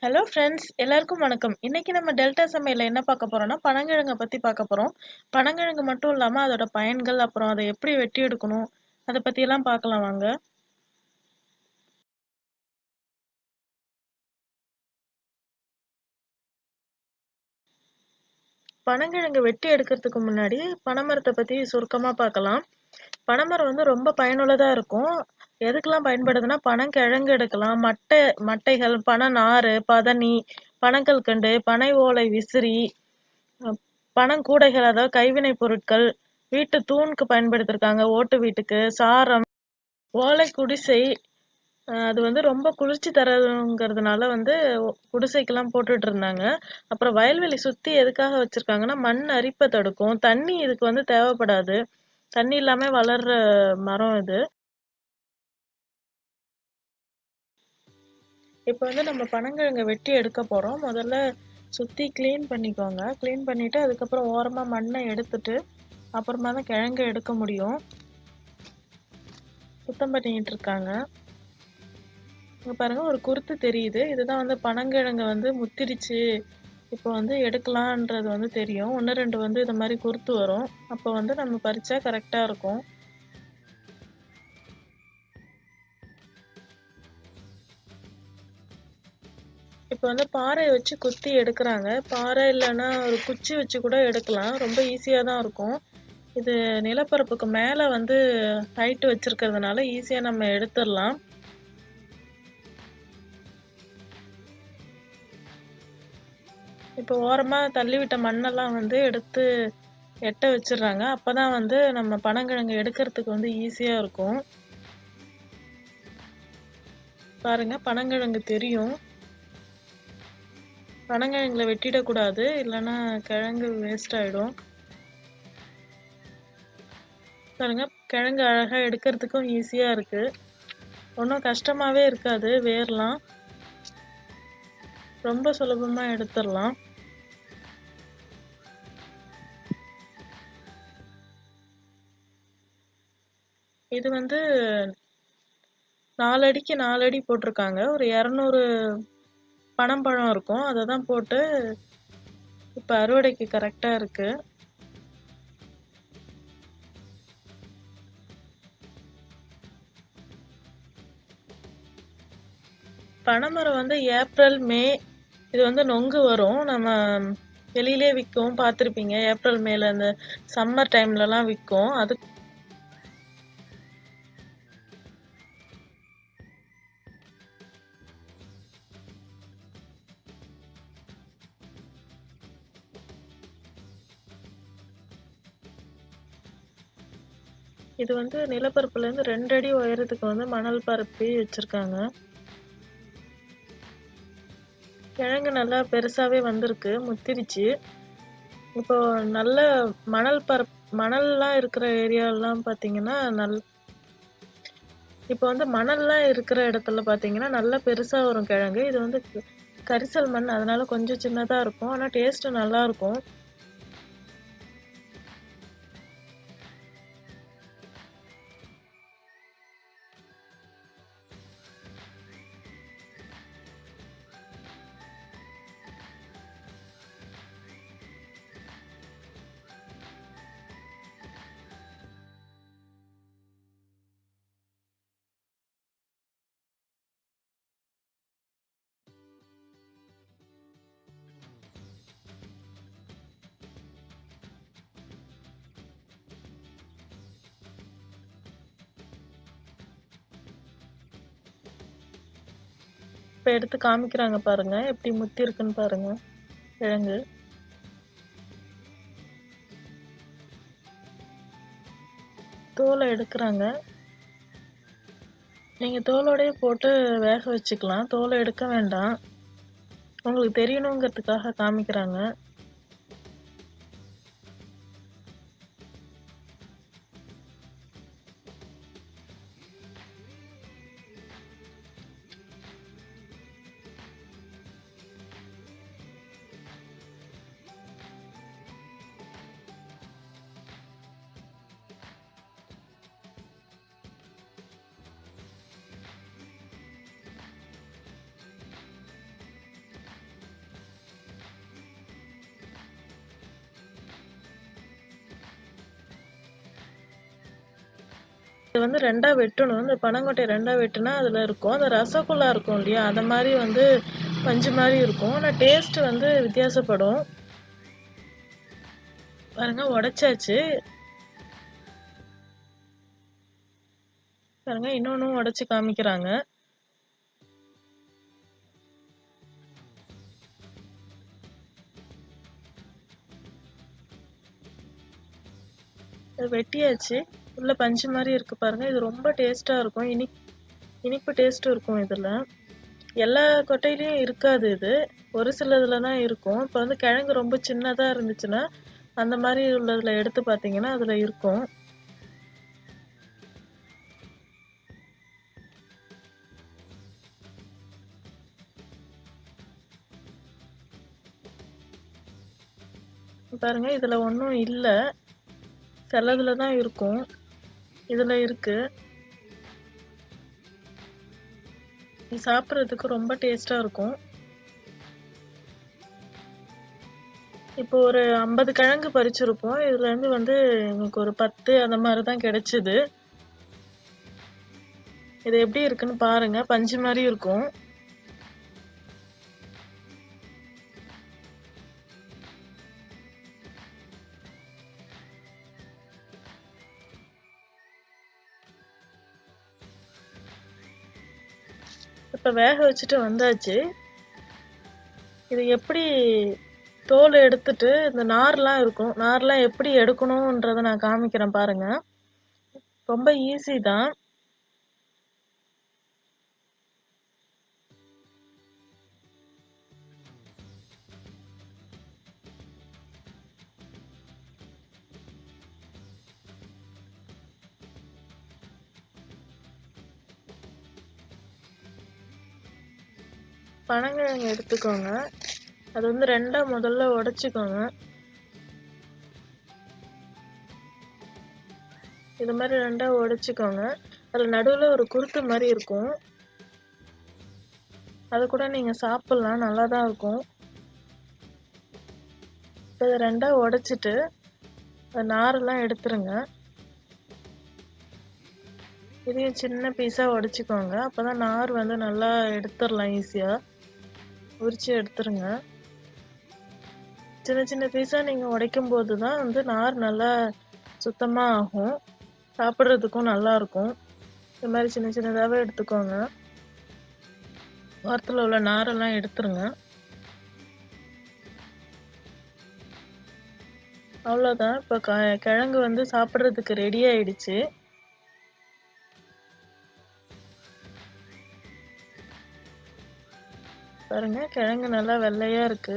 Hello friends, எல்லாருக்கும் வணக்கம். இன்னைக்கு நம்ம டெல்டா சமையல்ல என்ன பார்க்க போறோம்னா பனங்கிழங்க பத்தி பார்க்க போறோம். பனங்கிழங்கு மட்டும் இல்லாம அதோட பயன்கள், அப்புறம் அதை எப்படி வெட்டி எடுக்கணும், அதை பத்தி எல்லாம் பார்க்கலாம் வாங்க. பனங்கிழங்கு வெட்டி எடுக்கிறதுக்கு முன்னாடி பனைமரத்தை பத்தி சுருக்கமா பார்க்கலாம். பனைமரம் வந்து ரொம்ப பயனுள்ளதா இருக்கும். எதுக்கெல்லாம் பயன்படுதுன்னா பனங்கிழங்கு எடுக்கலாம், மட்டைகள், பனை நாறு, பதனி, பனங்கல்கண்டு, பனை ஓலை விசிறி, பனங்கூடைகள், அதாவது கைவினை பொருட்கள், வீட்டு தூணுக்கு பயன்படுத்திருக்காங்க, ஓட்டு வீட்டுக்கு, சாரம், ஓலை குடிசை. அது வந்து ரொம்ப குளிர்ச்சி தரதுங்கிறதுனால வந்து குடிசைக்கெல்லாம் போட்டுட்டு இருந்தாங்க. அப்புறம் வயல்வெளி சுத்தி எதுக்காக வச்சிருக்காங்கன்னா மண் அரிப்பை தடுக்கும். தண்ணி இதுக்கு வந்து தேவைப்படாது. தண்ணி இல்லாம வளர்ற மரம் இது. இப்போ வந்து நம்ம பனங்கிழங்க வெட்டி எடுக்க போறோம். முதல்ல சுத்தி கிளீன் பண்ணிக்கோங்க. கிளீன் பண்ணிட்டு அதுக்கப்புறம் ஓரமா மண்ணை எடுத்துட்டு அப்புறமா தான் கிழங்க எடுக்க முடியும். சுத்தம் பண்ணிட்டு இருக்காங்க. இங்க பாருங்க, ஒரு குருத்து தெரியுது. இதுதான் வந்து பனங்கிழங்க வந்து முத்திருச்சு, இப்போ வந்து எடுக்கலான்றது வந்து தெரியும். ஒன்று ரெண்டு வந்து இது மாதிரி குருத்து வரும். அப்போ வந்து நம்ம பறிச்சா கரெக்டா இருக்கும். இப்போ வந்து பாறை வச்சு குத்தி எடுக்கிறாங்க. பாறை இல்லைன்னா ஒரு குச்சி வச்சு கூட எடுக்கலாம். ரொம்ப ஈஸியா தான் இருக்கும். இது நிலப்பரப்புக்கு மேல வந்து ஹைட் வச்சிருக்கிறதுனால ஈஸியா நம்ம எடுத்துடலாம். இப்போ ஓரமா தள்ளிவிட்ட மண்ணெல்லாம் வந்து எடுத்து எட்ட வச்சிடுறாங்க. அப்பதான் வந்து நம்ம பனங்கிழங்கு எடுக்கிறதுக்கு வந்து ஈஸியா இருக்கும். பாருங்க, பனங்கிழங்கு தெரியும். பனங்கிழங்குல வெட்டிடக்கூடாது, இல்லைன்னா கிழங்கு வேஸ்ட் ஆயிடும். பாருங்க, கிழங்கு அழகா எடுக்கிறதுக்கும் ஈஸியா இருக்கு. ஒன்றும் கஷ்டமாவே இருக்காது. வேர்லாம் ரொம்ப சுலபமா எடுத்துடலாம். இது வந்து 4 அடிக்கு 4 அடி போட்டிருக்காங்க. ஒரு 200 பனம்பழம் இருக்கும். அதை தான் போட்டு இப்போ அறுவடைக்கு கரெக்டா இருக்கு. பனைமரம் வந்து ஏப்ரல் மே இது வந்து நொங்கு வரும். நம்ம வெளியிலே விற்கும், பார்த்துருப்பீங்க. ஏப்ரல் மேல அந்த சம்மர் டைம்லலாம் விற்கும். அது இது வந்து நிலப்பரப்புல இருந்து 2 அடி உயரத்துக்கு வந்து மணல் பரப்பி வச்சிருக்காங்க. கிழங்கு நல்லா பெருசாவே வந்திருக்கு, முத்திருச்சு. இப்போ நல்ல மணல்லாம் இருக்கிற ஏரியாலாம் பார்த்தீங்கன்னா இப்போ வந்து மணல்லாம் இருக்கிற இடத்துல பார்த்தீங்கன்னா நல்லா பெருசா வரும் கிழங்கு. இது வந்து கரிசல் மண், அதனால கொஞ்சம் சின்னதா இருக்கும். ஆனா டேஸ்ட் நல்லா இருக்கும். இப்போ எடுத்து காமிக்கிறாங்க பாருங்க, எப்படி முத்தி இருக்குன்னு பாருங்க கிழங்கு. தோலை எடுக்கிறாங்க. நீங்க தோலோடயே போட்டு வேக வச்சுக்கலாம். தோலை எடுக்க வேண்டாம், உங்களுக்கு தெரியணுங்கிறதுக்காக காமிக்கிறாங்க. இது வந்து ரெண்டா வெட்டணும். இந்த பனங்கொட்டையை ரெண்டா வெட்டுனா அதுல இருக்கும். அந்த ரசகுல்லா இருக்கும் இல்லையா, அந்த மாதிரி வந்து பஞ்சு மாதிரி இருக்கும். ஆனா டேஸ்ட் வந்து வித்தியாசப்படும். பாருங்க உடைச்சாச்சு. பாருங்க இன்னொன்னும் உடைச்சு காமிக்கிறாங்க. வெட்டியாச்சு. உள்ள பஞ்சு மாதிரி இருக்கு பாருங்க. இது ரொம்ப டேஸ்டா இருக்கும். இனிப்பு டேஸ்ட் இருக்கும் இதுல. எல்லா கொட்டையிலயும் இருக்காது இது, ஒரு சிலதுல தான் இருக்கும். இப்ப வந்து கிழங்கு ரொம்ப சின்னதா இருந்துச்சுன்னா அந்த மாதிரி உள்ளதுல எடுத்து பாத்தீங்கன்னா அதுல இருக்கும். பாருங்க இதுல ஒன்றும் இல்ல, சிலதுல தான் இருக்கும். இதுல இருக்கு. இது சாப்பிட்றதுக்கு ரொம்ப டேஸ்டா இருக்கும். இப்போ ஒரு 50 கிழங்கு பறிச்சிருப்போம். இதுல இருந்து வந்து எனக்கு ஒரு 10 அந்த மாதிரிதான் கிடைச்சது. இது எப்படி இருக்குன்னு பாருங்க. பஞ்சு மாதிரி இருக்கும். இப்ப வேக வச்சுட்டு வந்தாச்சு. இது எப்படி தோல் எடுத்துட்டு இந்த நார்லாம் இருக்கும், நார்லாம் எப்படி எடுக்கணும்ன்றத நான் காமிக்கிறேன் பாருங்க. ரொம்ப ஈஸி தான். பனங்கிழங்கு எடுத்துக்கோங்க. அது வந்து ரெண்டா முதல்ல உடைச்சுக்கோங்க. இது மாதிரி ரெண்டா உடைச்சுக்கோங்க. அதுல நடுவுல ஒரு குருத்து மாதிரி இருக்கும், அது கூட நீங்க சாப்பிடலாம், நல்லாதான் இருக்கும். இதை ரெண்டா உடைச்சிட்டு நாரெல்லாம் எடுத்துருங்க. இதையும் சின்ன பீஸா உடைச்சுக்கோங்க. அப்பதான் நார் வந்து நல்லா எடுத்துடலாம், ஈஸியா உரிச்சு எடுத்துருங்க. சின்ன சின்ன பீஸா நீங்க உடைக்கும் போதுதான் வந்து நார் நல்லா சுத்தமா ஆகும், சாப்பிட்றதுக்கும் நல்லா இருக்கும். இந்த மாதிரி சின்ன சின்னதாவே எடுத்துக்கோங்க. வாரத்துல உள்ள நாரெல்லாம் எடுத்துருங்க. அவ்வளவுதான். இப்ப கிழங்கு வந்து சாப்பிட்றதுக்கு ரெடி ஆயிடுச்சு. பாருங்க கிழங்கு நல்லா வெள்ளையா இருக்கு.